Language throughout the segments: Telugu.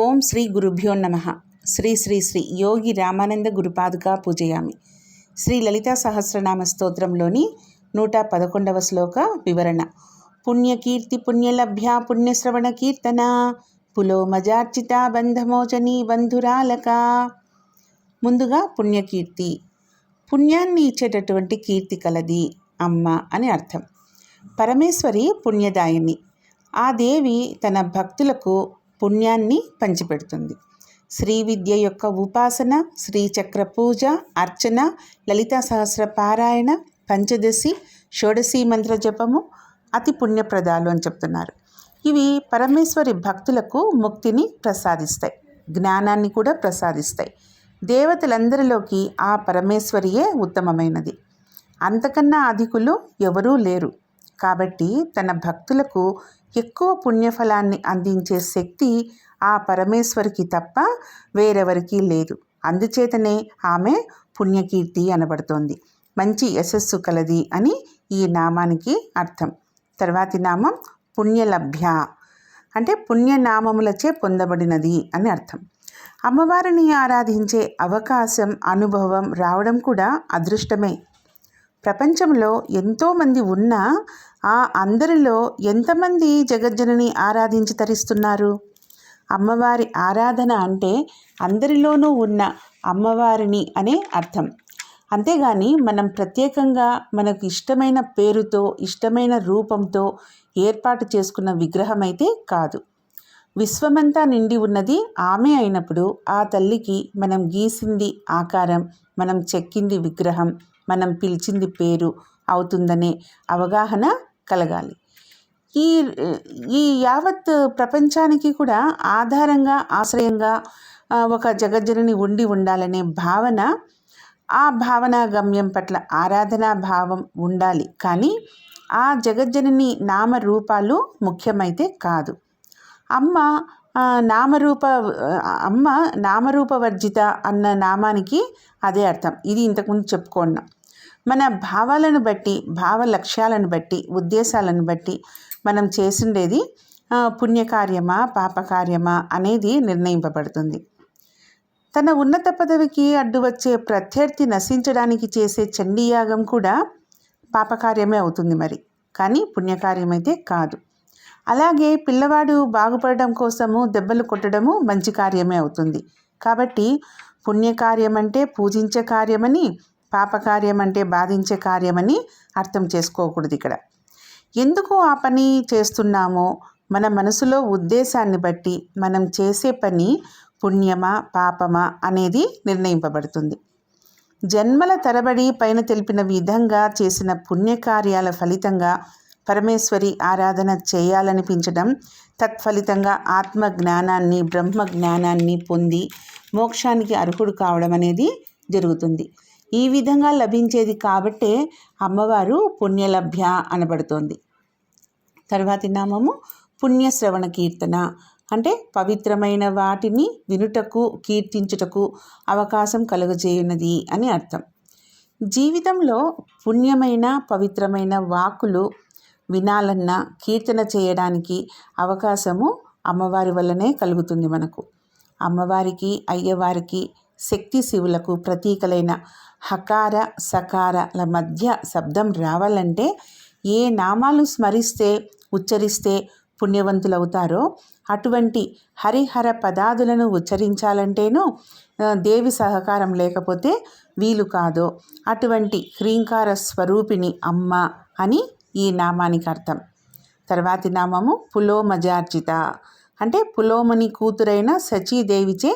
ఓం శ్రీ గురుభ్యో నమః. శ్రీ శ్రీ శ్రీ యోగి రామానంద గురుపాదుకా పూజయామి. శ్రీ లలితా సహస్రనామ స్తోత్రంలోని 111వ శ్లోక వివరణ. పుణ్యకీర్తి పుణ్యలభ్యా పుణ్యశ్రవణ కీర్తన పులోమజార్చిత బంధమోచని బంధురాలక. ముందుగా పుణ్యకీర్తి, పుణ్యాన్ని ఇచ్చేటటువంటి కీర్తి కలది అమ్మ అని అర్థం. పరమేశ్వరి పుణ్యదాయిని. ఆ దేవి తన భక్తులకు పుణ్యాన్ని పంచిపెడుతుంది. శ్రీ విద్య యొక్క ఉపాసన, శ్రీచక్ర పూజ, అర్చన, లలితా సహస్ర పారాయణ, పంచదశి, షోడశి మంత్ర జపము అతి పుణ్యప్రదాలు అని చెప్తున్నారు. ఇవి పరమేశ్వరి భక్తులకు ముక్తిని ప్రసాదిస్తాయి, జ్ఞానాన్ని కూడా ప్రసాదిస్తాయి. దేవతలందరిలోకి ఆ పరమేశ్వరియే ఉత్తమమైనది. అంతకన్నా అధికులు ఎవరూ లేరు. కాబట్టి తన భక్తులకు ఎక్కువ పుణ్యఫలాన్ని అందించే శక్తి ఆ పరమేశ్వరికి తప్ప వేరెవరికీ లేదు. అందుచేతనే ఆమె పుణ్యకీర్తి అనబడుతోంది. మంచి యశస్సు కలది అని ఈ నామానికి అర్థం. తర్వాతి నామం పుణ్యలభ్య, అంటే పుణ్యనామములచే పొందబడినది అని అర్థం. అమ్మవారిని ఆరాధించే అవకాశం, అనుభవం రావడం కూడా అదృష్టమే. ప్రపంచంలో ఎంతోమంది ఉన్నా ఆ అందరిలో ఎంతమంది జగజ్జనని ఆరాధించి తరిస్తున్నారు? అమ్మవారి ఆరాధన అంటే అందరిలోనూ ఉన్న అమ్మవారిని అనే అర్థం. అంతేగాని మనం ప్రత్యేకంగా మనకు ఇష్టమైన పేరుతో, ఇష్టమైన రూపంతో ఏర్పాటు చేసుకున్న విగ్రహం అయితే కాదు. విశ్వమంతా నిండి ఉన్నది ఆమె అయినప్పుడు ఆ తల్లికి మనం గీసింది ఆకారం, మనం చెక్కింది విగ్రహం, మనం పిలిచింది పేరు అవుతుందనే అవగాహన కలగాలి. ఈ యావత్ ప్రపంచానికి కూడా ఆధారంగా, ఆశ్రయంగా ఒక జగజ్జనని ఉండాలనే భావన, ఆ భావనా గమ్యం పట్ల ఆరాధనా భావం ఉండాలి. కానీ ఆ జగజ్జనని నామరూపాలు ముఖ్యమైతే కాదు. అమ్మ నామరూపవర్జిత అన్న నామానికి అదే అర్థం. ఇది ఇంతకుముందు చెప్పుకున్నాం. మన భావాలను బట్టి, భావ లక్ష్యాలను బట్టి, ఉద్దేశాలను బట్టి మనం చేసిండేది పుణ్యకార్యమా పాపకార్యమా అనేది నిర్ణయింపబడుతుంది. తన ఉన్నత పదవికి అడ్డు వచ్చే ప్రత్యర్థి నశించడానికి చేసే చండీయాగం కూడా పాపకార్యమే అవుతుంది మరి, కానీ పుణ్యకార్యమైతే కాదు. అలాగే పిల్లవాడు బాగుపడడం కోసము దెబ్బలు కొట్టడము మంచి కార్యమే అవుతుంది. కాబట్టి పుణ్యకార్యం అంటే పూజించే కార్యమని, పాపకార్యం అంటే బాధించే కార్యమని అర్థం చేసుకోకూడదు. ఇక్కడ ఎందుకు ఆ పని చేస్తున్నామో మన మనసులో ఉద్దేశాన్ని బట్టి మనం చేసే పని పుణ్యమా పాపమా అనేది నిర్ణయింపబడుతుంది. జన్మల తరబడి పైన తెలిపిన విధంగా చేసిన పుణ్యకార్యాల ఫలితంగా పరమేశ్వరి ఆరాధన చేయాలనిపించడం, తత్ఫలితంగా ఆత్మ జ్ఞానాన్ని, బ్రహ్మ జ్ఞానాన్ని పొంది మోక్షానికి అర్హుడు కావడం అనేది జరుగుతుంది. ఈ విధంగా లభించేది కాబట్టే అమ్మవారు పుణ్యలభ్య అనబడుతోంది. తర్వాతి నామము పుణ్యశ్రవణ కీర్తన, అంటే పవిత్రమైన వాటిని వినుటకు, కీర్తించుటకు అవకాశం కలుగజేయున్నది అని అర్థం. జీవితంలో పుణ్యమైన పవిత్రమైన వాక్కులు వినాలన్నా, కీర్తన చేయడానికి అవకాశము అమ్మవారి వల్లనే కలుగుతుంది మనకు. అమ్మవారికి, అయ్యవారికి, శక్తి శివులకు ప్రతీకలైన హకార సకారల మధ్య శబ్దం రావాలంటే ఏ నామాలు స్మరిస్తే, ఉచ్చరిస్తే పుణ్యవంతులవుతారో అటువంటి హరిహర పదాదులను ఉచ్చరించాలంటేనూ దేవి సహకారం లేకపోతే వీలు కాదో అటువంటి హ్రీంకార స్వరూపిణి అమ్మ అని ఈ నామానికి అర్థం. తర్వాతి నామము పులోమజార్జిత, అంటే పులోమని కూతురైన సచీదేవిచే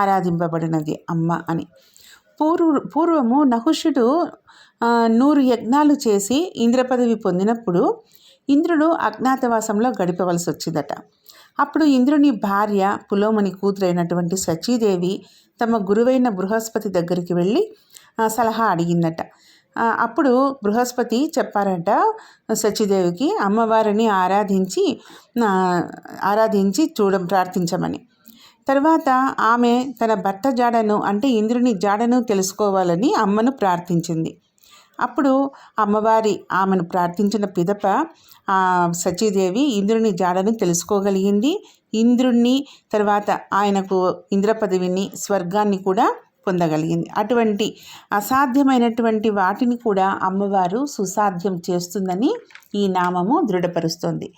ఆరాధింపబడినది అమ్మ అని. పూర్వము నహుషుడు 100 యజ్ఞాలు చేసి ఇంద్రపదవి పొందినప్పుడు ఇంద్రుడు అజ్ఞాతవాసంలో గడిపవలసి వచ్చిందట. అప్పుడు ఇంద్రుని భార్య పులోమని కూతురైనటువంటి సచీదేవి తమ గురువైన బృహస్పతి దగ్గరికి వెళ్ళి సలహా అడిగిందట. అప్పుడు బృహస్పతి చెప్పారట సచీదేవికి అమ్మవారిని ఆరాధించి ప్రార్థించమని. తర్వాత ఆమె తన భర్త జాడను, అంటే ఇంద్రుని జాడను తెలుసుకోవాలని అమ్మను ప్రార్థించింది. అప్పుడు అమ్మవారి ఆమెను ప్రార్థించిన పిదప సచీదేవి ఇంద్రుని జాడను తెలుసుకోగలిగింది. ఇంద్రుణ్ణి, తర్వాత ఆయనకు ఇంద్ర పదవిని, స్వర్గాన్ని కూడా పొందగలిగింది. అటువంటి అసాధ్యమైనటువంటి వాటిని కూడా అమ్మవారు సుసాధ్యం చేస్తుందని ఈ నామము దృఢపరుస్తుంది.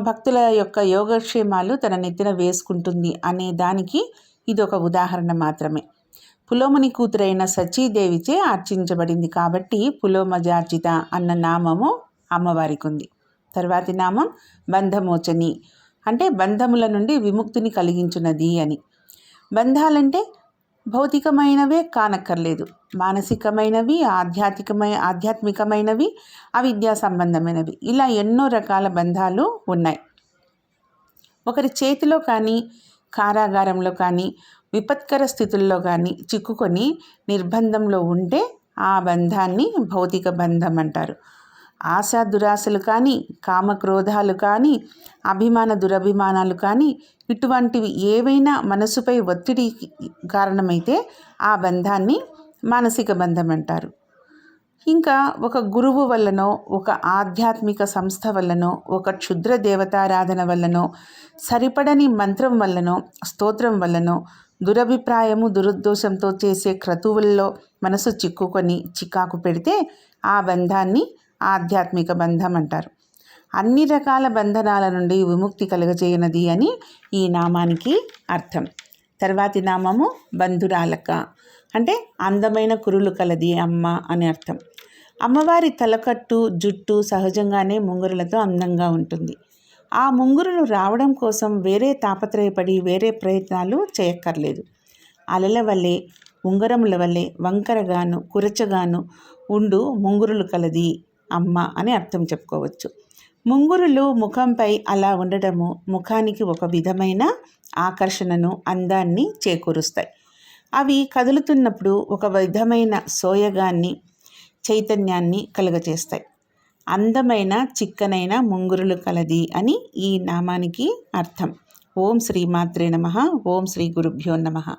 భక్తుల యొక్క యోగక్షేమాలు తన నెత్తిన వేసుకుంటుంది అనే దానికి ఇది ఒక ఉదాహరణ మాత్రమే. పులోముని కూతురైన సచీదేవిచే అర్చించబడింది కాబట్టి పులోమజార్జిత అన్న నామము అమ్మవారికి ఉంది. తర్వాతి నామం బంధమోచని, అంటే బంధముల నుండి విముక్తిని కలిగించున్నది అని. బంధాలంటే భౌతికమైనవే కానక్కర్లేదు, మానసికమైనవి, ఆధ్యాత్మికమైనవి, అవిద్యా సంబంధమైనవి, ఇలా ఎన్నో రకాల బంధాలు ఉన్నాయి. ఒకరి చేతిలో కానీ, కారాగారంలో కానీ, విపత్కర స్థితుల్లో కానీ చిక్కుకొని నిర్బంధంలో ఉంటే ఆ బంధాన్ని భౌతిక బంధం అంటారు. ఆశ దురాశలు కానీ, కామక్రోధాలు కానీ, అభిమాన దురభిమానాలు కానీ, ఇటువంటివి ఏవైనా మనసుపై ఒత్తిడి కారణమైతే ఆ బంధాన్ని మానసిక బంధం అంటారు. ఇంకా ఒక గురువు వల్లనో, ఒక ఆధ్యాత్మిక సంస్థ వల్లనో, ఒక క్షుద్ర దేవతారాధన వల్లనో, సరిపడని మంత్రం వల్లనో, స్తోత్రం వల్లనో, దురభిప్రాయము దురుద్దేశంతో చేసే క్రతువుల్లో మనసు చిక్కుకొని చికాకు పెడితే ఆ బంధాన్ని ఆధ్యాత్మిక బంధం అంటారు. అన్ని రకాల బంధనాల నుండి విముక్తి కలుగజేయనది అని ఈ నామానికి అర్థం. తర్వాతి నామము బంధురాలక, అంటే అందమైన కురులు కలది అమ్మ అని అర్థం. అమ్మవారి తలకట్టు, జుట్టు సహజంగానే ముంగురులతో అందంగా ఉంటుంది. ఆ ముంగురులు రావడం కోసం వేరే తాపత్రయపడి వేరే ప్రయత్నాలు చేయక్కర్లేదు. అలల వల్లే, ఉంగరముల వల్లే వంకరగాను కురచగాను ఉండు ముంగురులు కలది అమ్మ అని అర్థం చెప్పుకోవచ్చు. ముంగురులు ముఖంపై అలా ఉండటము ముఖానికి ఒక విధమైన ఆకర్షణను, అందాన్ని చేకూరుస్తాయి. అవి కదులుతున్నప్పుడు ఒక విధమైన సోయగాన్ని, చైతన్యాన్ని కలుగచేస్తాయి. అందమైన చిక్కనైన ముంగురులు కలది అని ఈ నామానికి అర్థం. ఓం శ్రీ మాత్రే నమః. ఓం శ్రీ గురుభ్యో నమః.